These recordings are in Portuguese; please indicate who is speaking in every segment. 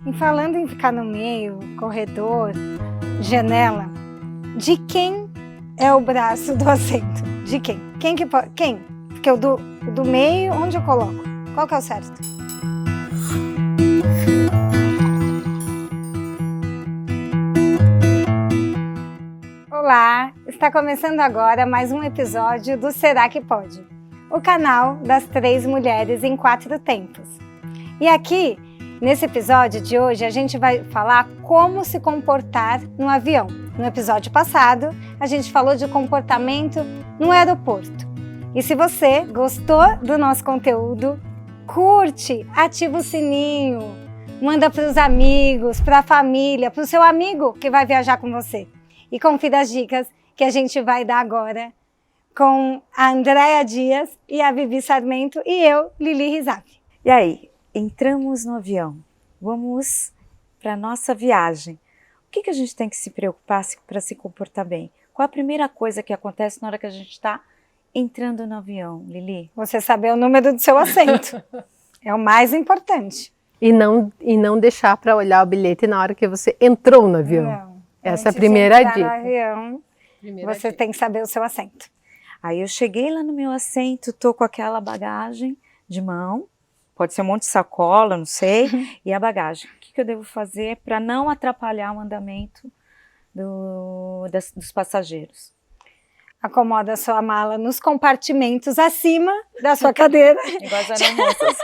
Speaker 1: E falando em ficar no meio, corredor, janela, de quem é o braço do assento? De quem? Quem? Porque o do meio, onde eu coloco? Qual que é o certo? Olá, está começando agora mais um episódio do Será que Pode? O canal das 3 mulheres em 4 tempos. E aqui, nesse episódio de hoje, a gente vai falar como se comportar no avião. No episódio passado, a gente falou de comportamento no aeroporto. E se você gostou do nosso conteúdo, curte, ativa o sininho, manda para os amigos, para a família, para o seu amigo que vai viajar com você. E confira as dicas que a gente vai dar agora com a Andréa Dias e a Vivi Sarmento e eu, Lili Rizap.
Speaker 2: E aí, entramos no avião, vamos para a nossa viagem. O que a gente tem que se preocupar para se comportar bem? Qual a primeira coisa que acontece na hora que a gente está entrando no avião, Lili?
Speaker 1: Você saber o número do seu assento, é o mais importante.
Speaker 3: E não deixar para olhar o bilhete na hora que você entrou no avião.
Speaker 1: Não.
Speaker 3: Essa é a primeira dica.
Speaker 1: No avião, você tem que saber o seu assento.
Speaker 2: Aí eu cheguei lá no meu assento, tô com aquela bagagem de mão, pode ser um monte de sacola, não sei, e a bagagem. O que eu devo fazer para não atrapalhar o andamento dos passageiros?
Speaker 1: Acomoda a sua mala nos compartimentos acima da sua cadeira.
Speaker 2: Igual as aeromoças.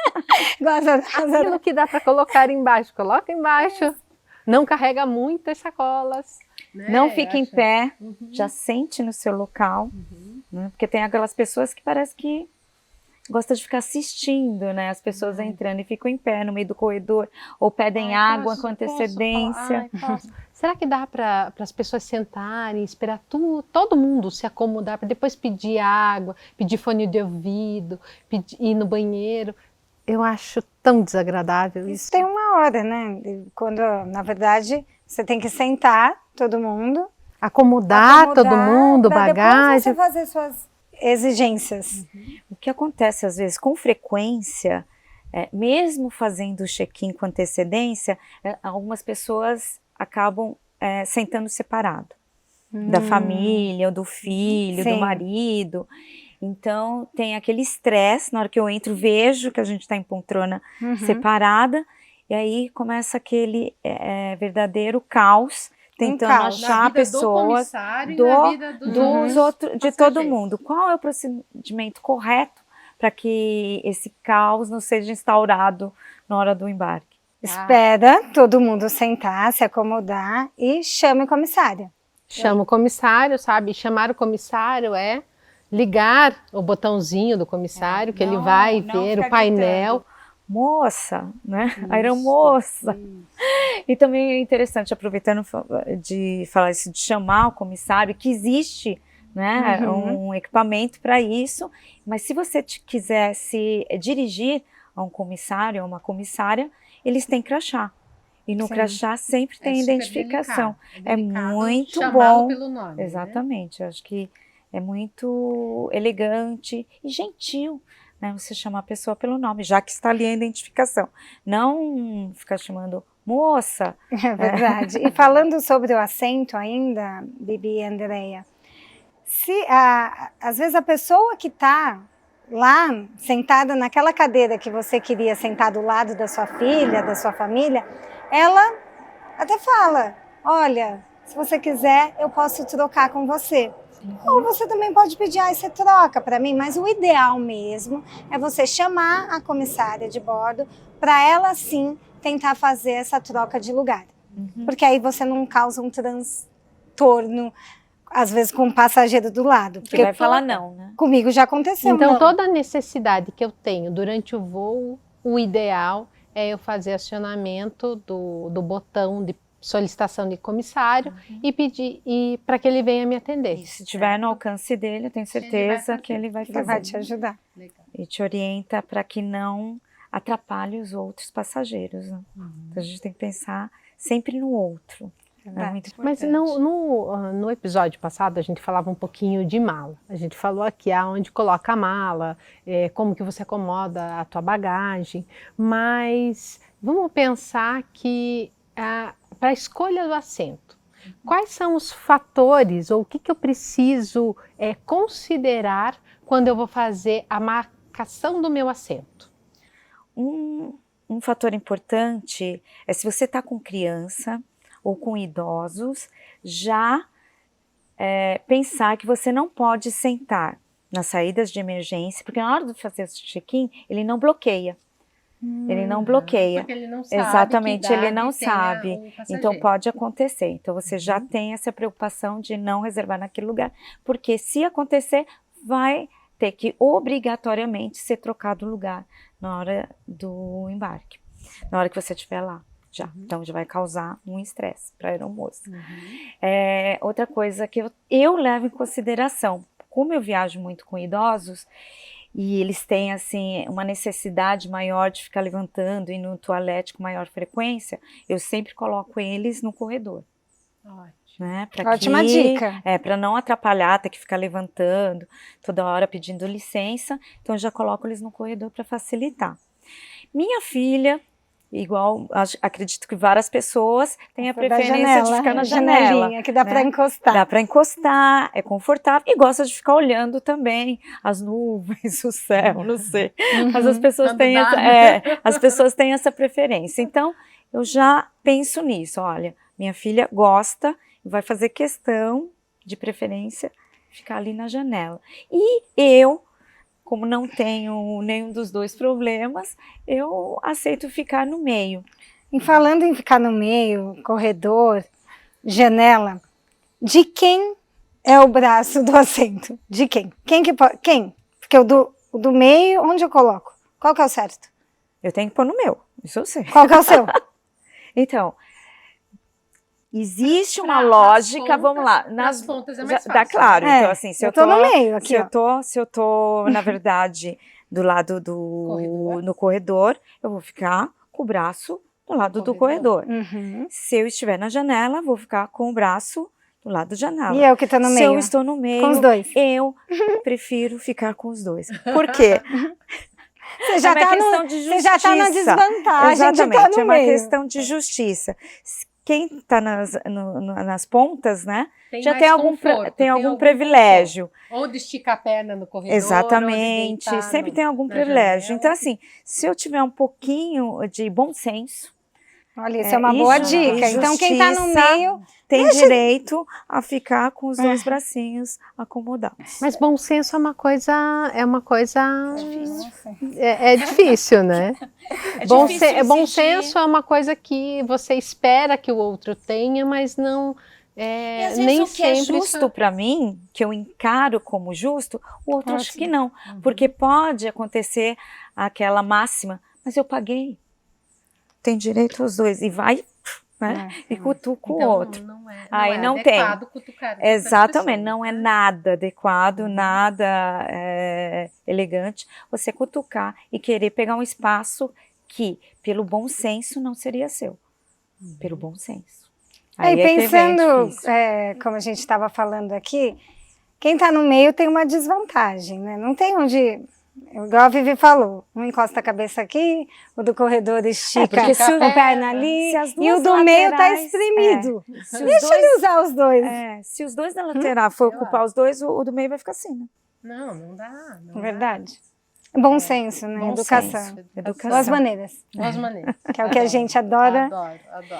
Speaker 3: Aquilo que dá para colocar embaixo, coloca embaixo. Não carrega muitas sacolas. Né?
Speaker 2: Não fique em pé, já sente no seu local, né? Porque tem aquelas pessoas que parece que gostam de ficar assistindo, né? As pessoas entrando e ficam em pé no meio do corredor, ou pedem água com antecedência.
Speaker 3: Será que dá para as pessoas sentarem, esperar todo mundo se acomodar, para depois pedir água, pedir fone de ouvido, ir no banheiro? Eu acho tão desagradável isso.
Speaker 1: Isso tem uma hora, né? Quando, na verdade, você tem que sentar todo mundo.
Speaker 3: Acomodar todo mundo, bagagem.
Speaker 1: Depois você fazer suas exigências.
Speaker 2: O que acontece às vezes com frequência, mesmo fazendo o check-in com antecedência, algumas pessoas acabam sentando separado. Da família, ou do filho, do marido. Então, tem aquele estresse, na hora que eu entro, vejo que a gente está em poltrona separada, e aí começa aquele verdadeiro caos, tentando achar pessoas de todo mundo. Qual é o procedimento correto para que esse caos não seja instaurado na hora do embarque?
Speaker 1: Espera todo mundo sentar, se acomodar e chame o comissário.
Speaker 3: Chama o comissário, sabe? Chamar o comissário é ligar o botãozinho do comissário, que ele vai ver o painel.
Speaker 2: Gritando. Moça, né? Aeromoça. E também é interessante, aproveitando de falar isso, de chamar o comissário, que existe, né, um equipamento para isso, mas se você quiser se dirigir a um comissário, a uma comissária, eles têm crachá. E no crachá sempre tem identificação. É muito bom.
Speaker 3: Pelo nome,
Speaker 2: exatamente, né? Eu acho que é muito elegante e gentil, né? Você chamar a pessoa pelo nome, já que está ali a identificação. Não ficar chamando moça.
Speaker 1: É verdade. E falando sobre o assento ainda, Bibi e Andréa, às vezes a pessoa que está lá, sentada naquela cadeira que você queria sentar do lado da sua filha, da sua família, ela até fala, olha, se você quiser, eu posso trocar com você. Ou você também pode pedir, você troca para mim, mas o ideal mesmo é você chamar a comissária de bordo para ela sim tentar fazer essa troca de lugar. Porque aí você não causa um transtorno, às vezes com o passageiro do lado.
Speaker 2: Porque vai falar não, né?
Speaker 1: Comigo já aconteceu.
Speaker 3: Então toda a necessidade que eu tenho durante o voo, o ideal é eu fazer acionamento do botão de solicitação de comissário e pedir para que ele venha me atender.
Speaker 2: E se estiver no alcance dele, eu tenho certeza que ele vai fazer.
Speaker 1: Ele vai te ajudar.
Speaker 2: Legal. E te orienta para que não atrapalhe os outros passageiros. Né? Então a gente tem que pensar sempre no outro. É muito importante.
Speaker 3: Mas no episódio passado a gente falava um pouquinho de mala. A gente falou aqui aonde coloca a mala, como que você acomoda a tua bagagem, mas Vamos pensar que para a escolha do assento, quais são os fatores ou o que eu preciso considerar quando eu vou fazer a marcação do meu assento?
Speaker 2: Um fator importante é se você está com criança ou com idosos, já pensar que você não pode sentar nas saídas de emergência, porque na hora de fazer o check-in, ele não bloqueia. Ele não bloqueia.
Speaker 3: Porque ele não sabe.
Speaker 2: Exatamente, ele não sabe. Então pode acontecer. Então você já tem essa preocupação de não reservar naquele lugar, porque se acontecer, vai ter que obrigatoriamente ser trocado o lugar na hora do embarque, na hora que você estiver lá. Já. Então já vai causar um estresse para a aeromoça. Outra coisa que eu levo em consideração, como eu viajo muito com idosos, e eles têm assim uma necessidade maior de ficar levantando e no toalete com maior frequência, eu sempre coloco eles no corredor.
Speaker 3: Ótimo.
Speaker 2: Né?
Speaker 1: Ótima dica.
Speaker 2: Para não atrapalhar, ter que ficar levantando toda hora pedindo licença, então eu já coloco eles no corredor para facilitar. Minha filha, igual acredito que várias pessoas têm a preferência de ficar na janela,
Speaker 1: que dá, né? Para encostar.
Speaker 2: Dá para encostar, é confortável e gosta de ficar olhando também as nuvens, o céu, não sei. Mas as pessoas têm essa preferência. Então eu já penso nisso. Olha, minha filha gosta, vai fazer questão de preferência ficar ali na janela. E eu, como não tenho nenhum dos dois problemas, eu aceito ficar no meio.
Speaker 1: E falando em ficar no meio, corredor, janela, de quem é o braço do assento? De quem? Quem? Porque o do meio, onde eu coloco? Qual que é o certo?
Speaker 2: Eu tenho que pôr no meu, isso eu sei.
Speaker 1: Qual que é o seu?
Speaker 2: Então, existe uma lógica, vamos lá.
Speaker 3: Nas pontas é mais fácil.
Speaker 2: Dá claro, então assim, se eu tô
Speaker 1: no meio aqui,
Speaker 2: se eu tô, na verdade, do lado no corredor, eu vou ficar com o braço do lado do corredor. Se eu estiver na janela, vou ficar com o braço do lado da janela.
Speaker 1: E eu que tô no meio?
Speaker 2: Se eu estou no meio,
Speaker 1: com os dois.
Speaker 2: Eu prefiro ficar com os dois. Por quê?
Speaker 1: Você já tá na desvantagem.
Speaker 2: Exatamente,
Speaker 1: de tá no
Speaker 2: é uma
Speaker 1: meio.
Speaker 2: questão de justiça. Quem está nas pontas, né, já tem algum privilégio.
Speaker 3: Ou de esticar a perna no corredor.
Speaker 2: Exatamente,
Speaker 3: ou de
Speaker 2: sempre tem algum privilégio. Janela. Então, assim, se eu tiver um pouquinho de bom senso...
Speaker 1: Olha, isso é uma boa dica. Então, quem está no meio...
Speaker 2: tem direito a ficar com os dois bracinhos acomodados.
Speaker 3: Mas bom senso é uma coisa difícil. É difícil, né? Bom senso é uma coisa que você espera que o outro tenha, mas não
Speaker 2: e às vezes
Speaker 3: nem
Speaker 2: o que
Speaker 3: sempre
Speaker 2: é justo para mim, que eu encaro como justo, o outro acha que não, porque pode acontecer aquela máxima, mas eu paguei, tem direito aos dois, e vai, né? E cutuca o outro. Aí não tem. Exatamente, não é nada adequado, nada elegante você cutucar e querer pegar um espaço que, pelo bom senso, não seria seu. Pelo bom senso.
Speaker 1: Aí pensando, como a gente estava falando aqui, quem está no meio tem uma desvantagem, né? Não tem onde... Igual a Vivi falou, um encosta a cabeça aqui, o do corredor estica a perna ali, e o do meio está espremido. Deixa ele usar os dois.
Speaker 2: Se os dois da lateral for ocupar os dois, o do meio vai ficar assim, né?
Speaker 3: Não dá.
Speaker 1: Verdade. Bom senso, né? Educação. Boas maneiras. Que é o que a gente adora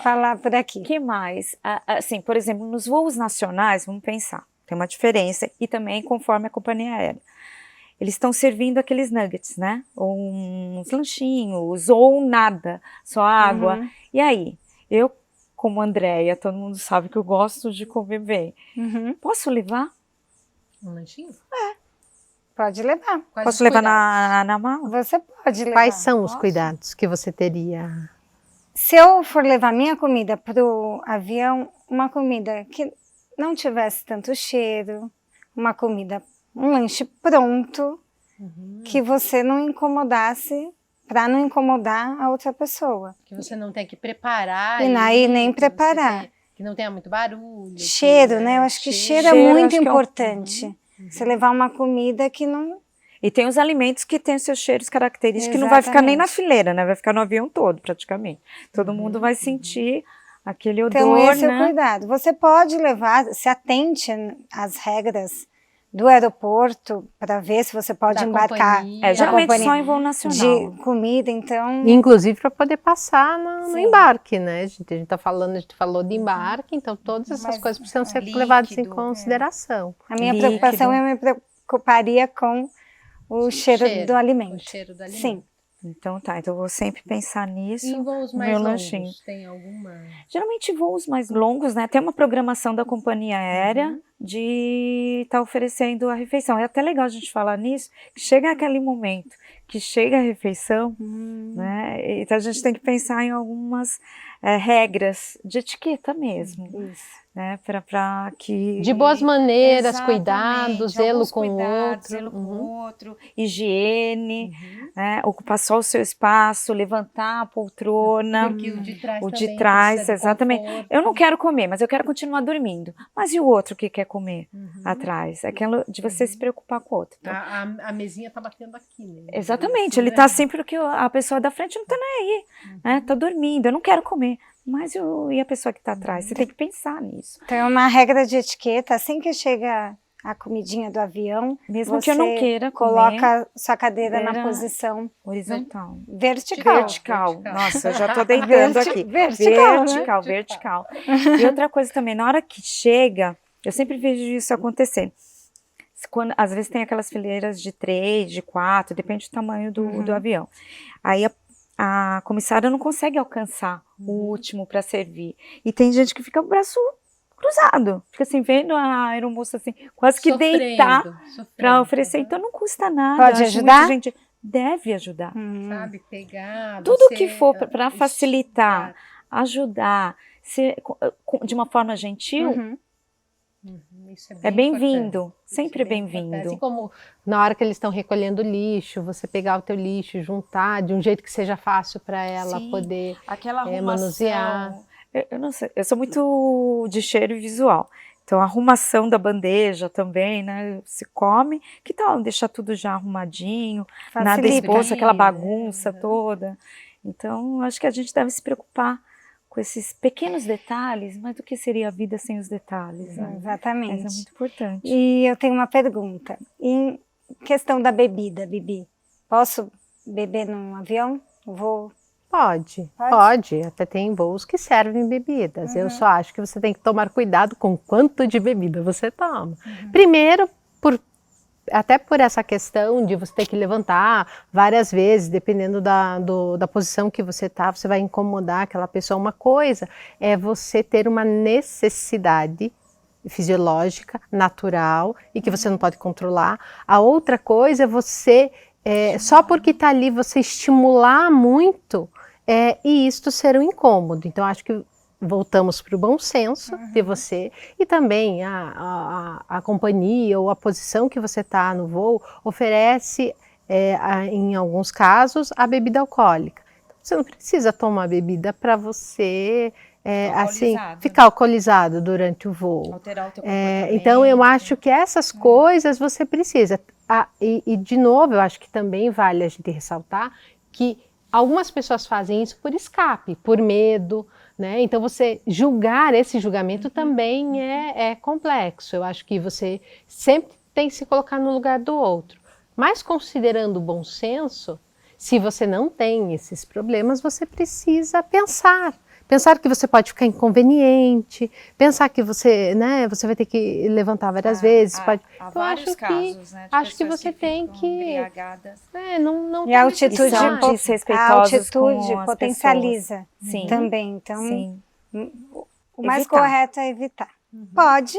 Speaker 1: falar por aqui.
Speaker 2: O que mais? Assim, por exemplo, nos voos nacionais, vamos pensar, tem uma diferença, e também conforme a companhia aérea. Eles estão servindo aqueles nuggets, né? Ou uns lanchinhos, ou nada, só água. E aí, eu, como Andréia, todo mundo sabe que eu gosto de comer bem. Posso levar?
Speaker 3: Um lanchinho?
Speaker 1: Pode levar.
Speaker 2: Posso levar na mala?
Speaker 1: Você pode levar.
Speaker 3: Quais são os cuidados que você teria?
Speaker 1: Se eu for levar minha comida para o avião, uma comida que não tivesse tanto cheiro, um lanche pronto, que você não incomodasse, para não incomodar a outra pessoa.
Speaker 3: Que você não tem que preparar.
Speaker 1: E nem preparar.
Speaker 3: Que não tenha muito barulho.
Speaker 1: Cheiro, né? Eu acho que cheiro é muito importante. Você levar uma comida que não...
Speaker 2: E tem os alimentos que têm seus cheiros característicos, que não vai ficar nem na fileira, né? Vai ficar no avião todo, praticamente. Todo mundo vai sentir aquele odor,
Speaker 1: então, esse é o
Speaker 2: né?
Speaker 1: cuidado. Você pode levar, se atente às regras do aeroporto para ver se você pode
Speaker 3: Da
Speaker 1: embarcar
Speaker 3: companhia.
Speaker 2: Geralmente
Speaker 1: companhia
Speaker 2: só em voo nacional.
Speaker 1: de comida, então...
Speaker 3: Inclusive para poder passar no
Speaker 1: Sim.
Speaker 3: embarque, né? A gente falou de embarque, então todas essas
Speaker 1: Mas
Speaker 3: coisas precisam ser
Speaker 2: líquido,
Speaker 3: levadas em consideração.
Speaker 1: A minha
Speaker 2: Líquido.
Speaker 1: preocupação, eu me preocuparia com o cheiro do alimento.
Speaker 3: O cheiro do alimento.
Speaker 1: Sim.
Speaker 2: Então tá, então eu vou sempre pensar nisso.
Speaker 3: Em voos
Speaker 2: no
Speaker 3: mais
Speaker 2: meu
Speaker 3: longos,
Speaker 2: lanchinho.
Speaker 3: tem alguma?
Speaker 2: Geralmente voos mais longos, né? Tem uma programação da companhia aérea de estar oferecendo a refeição. É até legal a gente falar nisso, que chega aquele momento que chega a refeição, né? Então a gente tem que pensar em algumas regras de etiqueta mesmo,
Speaker 1: Isso.
Speaker 2: né? Para que...
Speaker 3: De boas maneiras,
Speaker 2: Exatamente,
Speaker 3: cuidado, zelo
Speaker 2: alguns
Speaker 3: com o
Speaker 2: cuidados,
Speaker 3: outro.
Speaker 2: zelo com o outro, higiene, né? Ocupar só o seu espaço, levantar a poltrona.
Speaker 3: Porque o de trás
Speaker 2: O de
Speaker 3: também
Speaker 2: trás,
Speaker 3: precisa de
Speaker 2: exatamente.
Speaker 3: conforto.
Speaker 2: Eu não quero comer, mas eu quero continuar dormindo. Mas e o outro que quer comer atrás? Aquilo de você se preocupar com o outro. Então,
Speaker 3: A mesinha tá batendo aqui, né?
Speaker 2: exatamente, ele tá assim porque a pessoa da frente não tá nem aí, né? Tá dormindo, eu não quero comer. Mas e a pessoa que tá atrás? Você tem que pensar nisso.
Speaker 1: Então, é uma regra de etiqueta, assim que chega a comidinha do avião,
Speaker 2: Mesmo
Speaker 1: você
Speaker 2: que eu não queira comer,
Speaker 1: coloca sua cadeira na
Speaker 2: cadeira
Speaker 1: posição
Speaker 2: horizontal.
Speaker 1: vertical.
Speaker 2: Vertical. Nossa, eu já tô deitando aqui.
Speaker 1: Vertical, né?
Speaker 2: Vertical. E outra coisa também, na hora que chega, eu sempre vejo isso acontecer. Quando, às vezes tem aquelas fileiras de 3, de 4, depende do tamanho do avião. Aí a comissária não consegue alcançar o último para servir. E tem gente que fica com o braço cruzado, fica assim, vendo a aeromoça assim, quase que deitar para oferecer. Então não custa nada.
Speaker 1: Pode
Speaker 2: Acho
Speaker 1: ajudar?
Speaker 2: muita gente deve ajudar.
Speaker 3: Sabe, pegar.
Speaker 2: Tudo que for para facilitar, ajudar, de uma forma gentil,
Speaker 3: Isso
Speaker 2: é
Speaker 3: bem
Speaker 2: bem-vindo,
Speaker 3: importante.
Speaker 2: sempre
Speaker 3: Isso é bem importante.
Speaker 2: bem-vindo.
Speaker 3: Assim como na hora que eles estão recolhendo lixo, você pegar o teu lixo, juntar de um jeito que seja fácil para ela
Speaker 2: Sim,
Speaker 3: poder
Speaker 2: aquela arrumação,
Speaker 3: manusear.
Speaker 2: Eu não sei, eu sou muito de cheiro e visual. Então a arrumação da bandeja também, né? Se come, que tal deixar tudo já arrumadinho, nada
Speaker 1: Facilita.
Speaker 2: exposto, aquela bagunça toda. Então acho que a gente deve se preocupar com esses pequenos detalhes, mas do que seria a vida sem os detalhes, né?
Speaker 1: Exatamente.
Speaker 2: Mas é muito importante.
Speaker 1: E eu tenho uma pergunta. Em questão da bebida, Bibi, posso beber num avião?
Speaker 3: Pode. Até tem voos que servem bebidas. Eu só acho que você tem que tomar cuidado com quanto de bebida você toma. Primeiro, até por essa questão de você ter que levantar várias vezes, dependendo da posição que você está, você vai incomodar aquela pessoa. Uma coisa é você ter uma necessidade fisiológica, natural, e que você não pode controlar. A outra coisa é você, só porque está ali, você estimular muito e isto ser um incômodo. Então, acho que voltamos para o bom senso de você, e também a companhia ou a posição que você está no voo oferece, em alguns casos, a bebida alcoólica. Então, você não precisa tomar bebida para você assim, ficar alcoolizado durante o voo.
Speaker 2: Alterar o teu comportamento.
Speaker 3: Então, eu acho que essas coisas você precisa. E, de novo, eu acho que também vale a gente ressaltar que algumas pessoas fazem isso por escape, por medo, né? Então, esse julgamento também é complexo. Eu acho que você sempre tem que se colocar no lugar do outro. Mas, considerando o bom senso, se você não tem esses problemas, você precisa pensar que você pode ficar inconveniente, pensar que você, né, você vai ter que levantar várias vezes.
Speaker 2: Há vários casos, né, de
Speaker 3: acho que
Speaker 2: pessoas
Speaker 3: você tem
Speaker 2: ficam
Speaker 3: que
Speaker 2: embriagadas.
Speaker 3: não
Speaker 1: E a altitude,
Speaker 2: desrespeitosos com as
Speaker 1: potencializa
Speaker 2: Sim.
Speaker 1: também. Então,
Speaker 2: Sim.
Speaker 1: o mais
Speaker 2: Evitar.
Speaker 1: correto é evitar. Pode,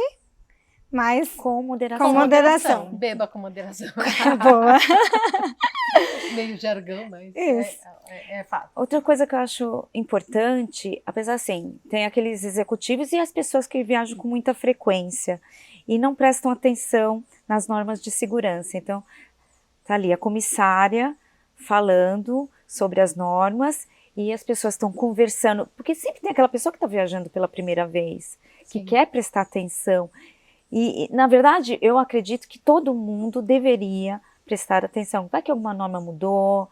Speaker 1: mas
Speaker 2: Com moderação.
Speaker 1: com moderação.
Speaker 3: Beba com moderação.
Speaker 1: Boa.
Speaker 3: Meio jargão, mas
Speaker 1: Isso.
Speaker 3: é fato.
Speaker 2: Outra coisa que eu acho importante, apesar assim, tem aqueles executivos e as pessoas que viajam com muita frequência e não prestam atenção nas normas de segurança. Então, tá ali a comissária falando sobre as normas e as pessoas estão conversando, porque sempre tem aquela pessoa que está viajando pela primeira vez, que quer prestar atenção. E, na verdade, eu acredito que todo mundo deveria prestar atenção. Vai que alguma norma mudou,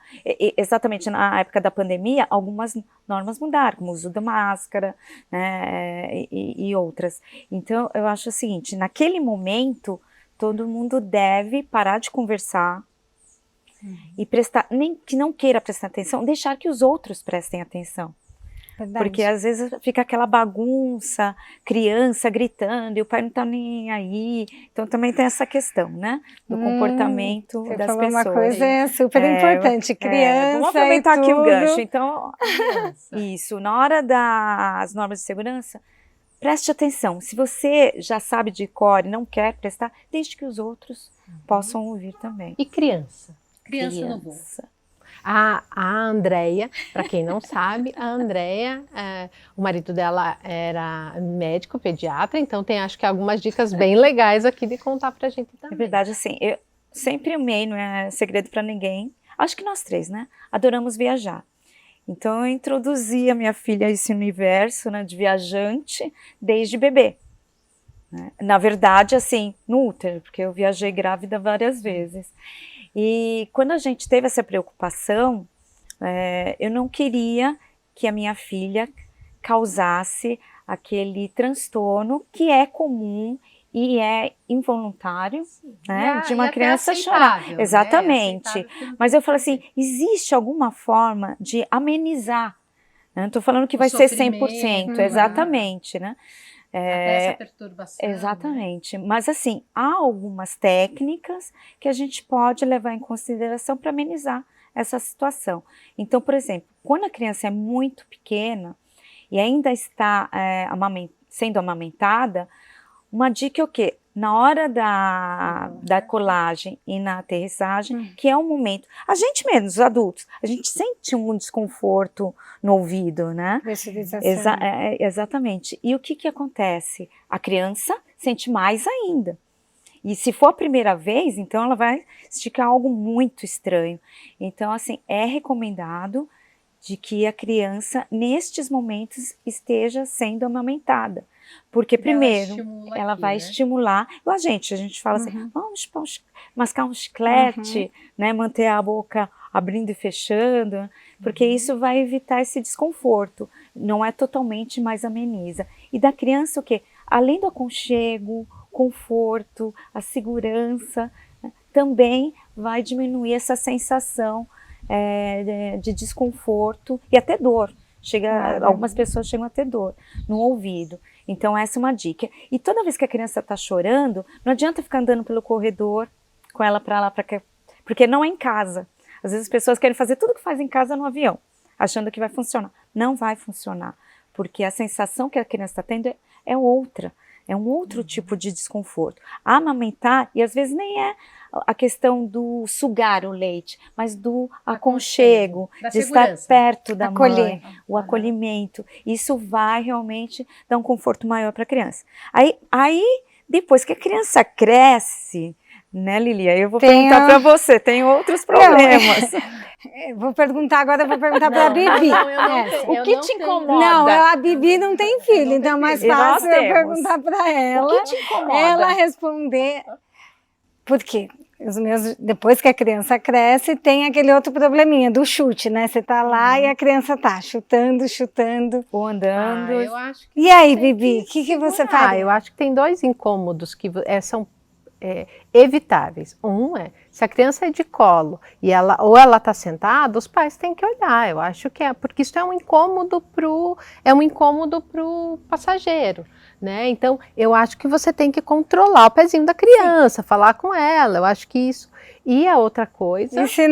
Speaker 2: exatamente na época da pandemia, algumas normas mudaram, como o uso da máscara, né, e outras. Então, eu acho o seguinte, naquele momento, todo mundo deve parar de conversar e prestar, nem que não queira prestar atenção, deixar que os outros prestem atenção.
Speaker 1: Verdade.
Speaker 2: Porque às vezes fica aquela bagunça, criança gritando e o pai não tá nem aí. Então também tem essa questão, né? Do comportamento
Speaker 1: Você
Speaker 2: das
Speaker 1: falou
Speaker 2: pessoas.
Speaker 1: uma coisa super importante, criança
Speaker 2: vamos aproveitar
Speaker 1: e
Speaker 2: aqui o
Speaker 1: tudo.
Speaker 2: gancho. Então, isso, na hora das normas de segurança, preste atenção. Se você já sabe de cor e não quer prestar, deixe que os outros possam ouvir também.
Speaker 3: E criança?
Speaker 4: Criança no voo.
Speaker 3: A Andréia, para quem não sabe, a Andréia, o marido dela era médico, pediatra, então tem acho que algumas dicas bem legais aqui de contar pra gente também.
Speaker 2: É verdade, assim, eu sempre amei, não é segredo para ninguém, acho que nós três, né? Adoramos viajar. Então eu introduzi a minha filha a esse universo, né, de viajante desde bebê. Né? Na verdade, assim, no útero, porque eu viajei grávida várias vezes. E quando a gente teve essa preocupação, eu não queria que a minha filha causasse aquele transtorno que é comum e é involuntário, né, de uma criança chorar. Exatamente.
Speaker 4: Né?
Speaker 2: Mas eu falo assim, existe alguma forma de amenizar? Não estou falando que
Speaker 4: O
Speaker 2: vai ser
Speaker 4: sofrimento,
Speaker 2: 100%, exatamente, né?
Speaker 4: Até essa perturbação.
Speaker 2: Exatamente, né? Mas assim, há algumas técnicas que a gente pode levar em consideração para amenizar essa situação. Então, por exemplo, quando a criança é muito pequena e ainda está sendo amamentada, uma dica é o quê? Na hora da colagem e na aterrissagem, que é um momento, a gente mesmo, os adultos, a gente sente um desconforto no ouvido, né? Exatamente. E o que acontece? A criança sente mais ainda. E se for a primeira vez, então ela vai esticar algo muito estranho. Então, assim, é recomendado de que a criança, nestes momentos, esteja sendo amamentada. Porque primeiro, ela vai estimular, igual a gente fala assim, vamos mascar um chiclete, né, manter a boca abrindo e fechando, porque isso vai evitar esse desconforto, não é totalmente, mais ameniza. E da criança o quê? Além do aconchego, conforto, a segurança, né, também vai diminuir essa sensação de desconforto e até dor. Algumas pessoas chegam a ter dor no ouvido. Então essa é uma dica. E toda vez que a criança está chorando, não adianta ficar andando pelo corredor com ela para lá, porque não é em casa. Às vezes as pessoas querem fazer tudo que faz em casa no avião, achando que vai funcionar. Não vai funcionar, porque a sensação que a criança está tendo é outra. É um outro tipo de desconforto. Amamentar, e às vezes nem é a questão do sugar o leite, mas do aconchego, de estar perto da mãe, o acolhimento. Isso vai realmente dar um conforto maior para a criança. Aí, depois que a criança cresce, né, Lilia? Eu vou perguntar para você, tem outros problemas.
Speaker 1: Vou perguntar para a Bibi.
Speaker 2: O que te incomoda?
Speaker 1: Não, a Bibi não tem filho, então é mais fácil eu perguntar para ela.
Speaker 2: O que te incomoda?
Speaker 1: Ela responder. Por quê? Depois que a criança cresce, tem aquele outro probleminha do chute, né? Você tá lá e a criança tá chutando
Speaker 2: ou andando.
Speaker 3: Eu acho que
Speaker 1: e aí, Bibi, o que você faz?
Speaker 3: Eu acho que tem dois incômodos que são evitáveis. Um é, se a criança é de colo e ela está sentada, os pais têm que olhar. Eu acho que porque isso é um incômodo pro passageiro, né? Então, eu acho que você tem que controlar o pezinho da criança, falar com ela. Eu acho que isso. E a outra coisa.
Speaker 1: Se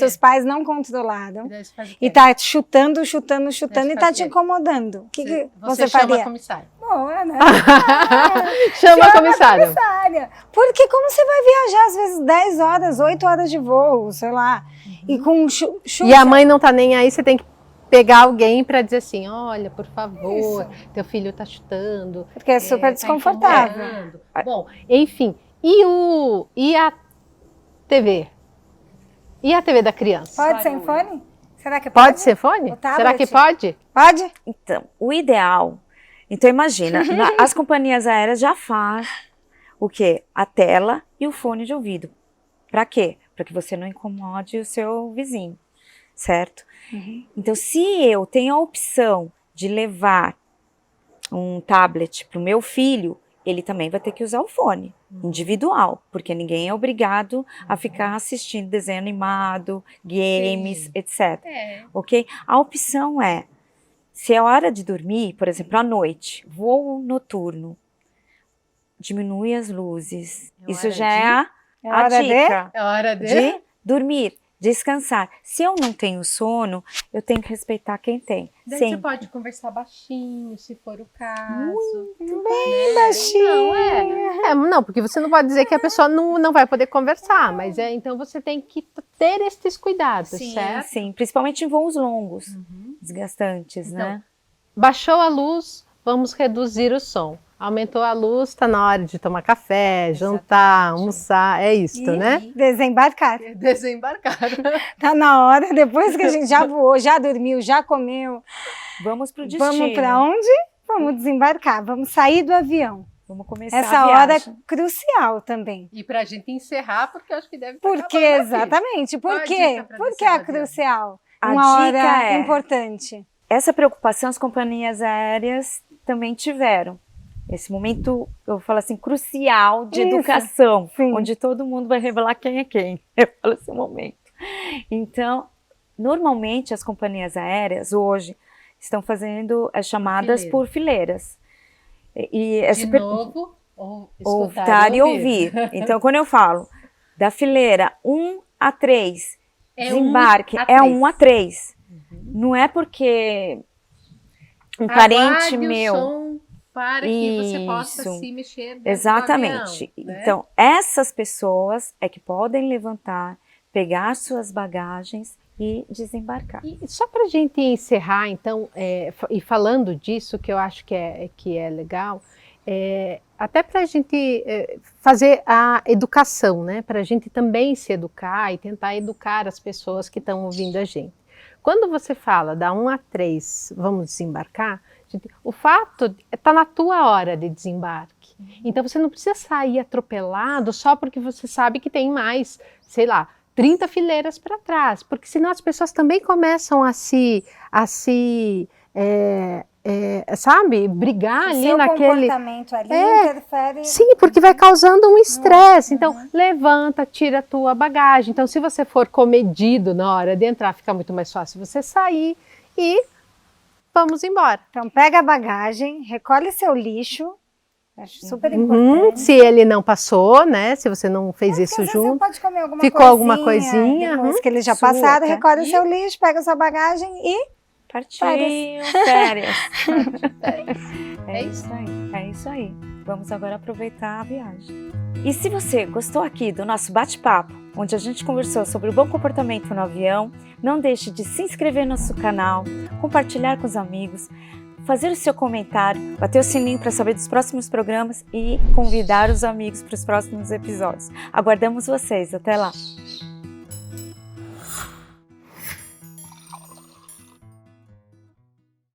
Speaker 1: os pais não controlaram e tá chutando e tá te incomodando, o que você faria?
Speaker 4: Chama a comissária.
Speaker 1: Boa, né?
Speaker 3: Chama a comissária.
Speaker 1: Porque como você vai viajar às vezes 10 horas, 8 horas de voo, sei lá, e com chuva.
Speaker 3: E a mãe não tá nem aí, você tem que pegar alguém para dizer assim, olha, por favor, teu filho tá chutando.
Speaker 1: Porque é super desconfortável.
Speaker 3: Bom, enfim, e a TV? E a TV da criança?
Speaker 1: Pode sem fone? Será que
Speaker 3: pode ser fone? Será que pode?
Speaker 1: Pode?
Speaker 2: Então, o ideal... Então imagina, as companhias aéreas já fazem o quê? A tela e o fone de ouvido. Para quê? Para que você não incomode o seu vizinho, certo? Então, se eu tenho a opção de levar um tablet para o meu filho, ele também vai ter que usar o fone individual, porque ninguém é obrigado a ficar assistindo desenho animado, games, etc. Ok? A opção é, se é hora de dormir, por exemplo, à noite, voo noturno, diminui as luzes. Isso já é a dica
Speaker 3: É hora
Speaker 2: de dormir, descansar. Se eu não tenho sono, eu tenho que respeitar quem tem.
Speaker 3: Daí
Speaker 2: Sim.
Speaker 3: você pode conversar baixinho, se for o caso.
Speaker 1: Bem baixinho.
Speaker 3: Não, porque você não pode dizer que a pessoa não vai poder conversar, mas então você tem que ter esses cuidados, certo?
Speaker 2: Sim, principalmente em voos longos, desgastantes,
Speaker 3: Então,
Speaker 2: né?
Speaker 3: Baixou a luz, vamos reduzir o som. Aumentou a luz, está na hora de tomar café, jantar, almoçar, é isso, né?
Speaker 1: Desembarcar.
Speaker 3: Desembarcar.
Speaker 1: Tá na hora, depois que a gente já voou, já dormiu, já comeu.
Speaker 2: Vamos pro destino.
Speaker 1: Vamos para onde? Vamos desembarcar, vamos sair do avião.
Speaker 2: Vamos começar
Speaker 1: Essa
Speaker 2: a
Speaker 1: hora é
Speaker 2: viagem.
Speaker 1: crucial também.
Speaker 3: E para a gente encerrar, porque eu acho que deve estar
Speaker 1: Por quê?
Speaker 3: acabando aqui.
Speaker 1: Exatamente.
Speaker 3: Qual
Speaker 1: Por
Speaker 3: a
Speaker 1: quê?
Speaker 3: dica pra
Speaker 1: Por que
Speaker 3: descer
Speaker 1: é
Speaker 3: do avião?
Speaker 1: crucial?
Speaker 2: A
Speaker 1: Uma
Speaker 2: dica
Speaker 1: hora
Speaker 2: é-
Speaker 1: importante.
Speaker 2: Essa preocupação as companhias aéreas também tiveram. Esse momento, eu falo assim, crucial de
Speaker 1: Isso,
Speaker 2: educação,
Speaker 1: sim.
Speaker 2: onde todo mundo vai revelar quem é quem. Eu falo esse momento. Então, normalmente as companhias aéreas hoje estão fazendo as chamadas
Speaker 3: Fileira.
Speaker 2: por fileiras. E essa
Speaker 3: De novo, ou
Speaker 2: escutar e ouvir. Então, quando eu falo da fileira 1 a 3, desembarque, é 1 a 3. Não é porque um parente
Speaker 3: Aguarde
Speaker 2: meu...
Speaker 3: o som para que você possa
Speaker 2: Isso.
Speaker 3: se mexer dentro
Speaker 2: Exatamente.
Speaker 3: do avião, né?
Speaker 2: Então, essas pessoas é que podem levantar, pegar suas bagagens e desembarcar.
Speaker 3: E só para a gente encerrar, então, e falando disso, que eu acho que é legal, até para a gente fazer a educação, né? Para a gente também se educar e tentar educar as pessoas que estão ouvindo a gente. Quando você fala da 1 a 3, vamos desembarcar, o fato está na tua hora de desembarque. Então você não precisa sair atropelado só porque você sabe que tem mais, sei lá, 30 fileiras para trás, porque senão as pessoas também começam a se sabe, brigar ali
Speaker 1: Seu
Speaker 3: naquele...
Speaker 1: comportamento ali interfere.
Speaker 3: Sim, porque vai causando um estresse. Então, levanta, tira a tua bagagem. Então, se você for comedido na hora de entrar, fica muito mais fácil você sair e vamos embora.
Speaker 1: Então pega a bagagem, recolhe seu lixo. Acho super importante.
Speaker 3: Se ele não passou, né? Se você não fez
Speaker 1: Porque
Speaker 3: isso
Speaker 1: às vezes você
Speaker 3: junto.
Speaker 1: pode comer alguma
Speaker 3: Ficou
Speaker 1: coisinha,
Speaker 3: alguma coisinha,
Speaker 1: depois que eles já
Speaker 2: sua,
Speaker 1: passaram,
Speaker 2: tá?
Speaker 1: recolhe seu lixo, pega sua bagagem e
Speaker 2: Partiu, férias.
Speaker 3: É isso.
Speaker 2: É isso aí. Vamos agora aproveitar a viagem. E se você gostou aqui do nosso bate-papo, onde a gente conversou sobre o bom comportamento no avião, não deixe de se inscrever no nosso canal, compartilhar com os amigos, fazer o seu comentário, bater o sininho para saber dos próximos programas e convidar os amigos para os próximos episódios. Aguardamos vocês. Até lá!